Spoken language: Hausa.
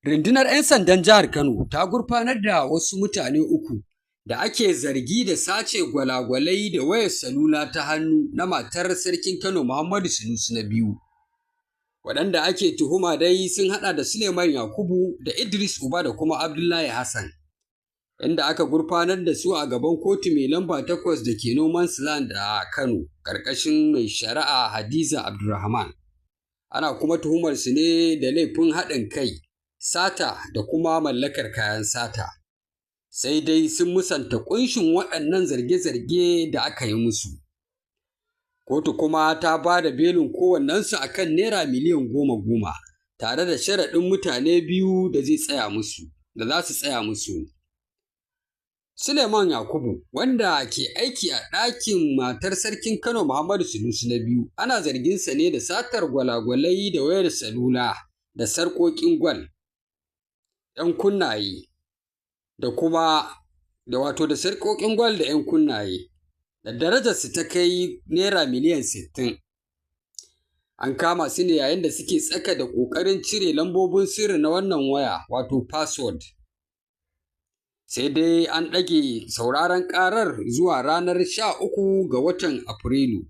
Rundunar 'yan sandan jihar Kano ta gurfanar da wasu mutane uku da ake zargi da sace gwalagwalai da wayar salula ta hannu na matar sarkin Kano Muhammadu Sunusi na biyu. Waɗanda ake tuhuma dai sun haɗa da Suleiman Yakubu da Idris Uba da kuma Abdullahi Hassan, inda aka gurfanar da su a gaban kotu mai lamba 8 da ke No Man's Land a Kano, ƙarƙashin mai shari'a Hadiza Abdulrahman. Ana kuma tuhumar su ne da laifin haɗin kai, sata da kuma mallakar kayan sata. Sai dai sun musanta ƙunshin waɗannan zarge-zarge da aka yi musu. Kotu kuma ta ba da belin kowannensu a kan Naira miliyan 10 tare da sharaɗin mutane biyu da za su tsaya musu. Suleiman Yakubu, wanda ke aiki a ɗakin matar sarkin Kano Muhammadu Sunusi na biyu, ana zarginsa ne da satar gwalagwalai da wayar salula da sarƙoƙin gwal, 'yan kunnaye da sarƙoƙin gwal da 'yan kunnaye da darajarsu ta kai Naira miliyan 60. An kama su ne yayin da suke tsaka da ƙoƙarin cire lambobin sirri na wannan waya, wato password. Sai dai an ɗage sauraron ƙarar zuwa ranar 13 ga watan Afrilu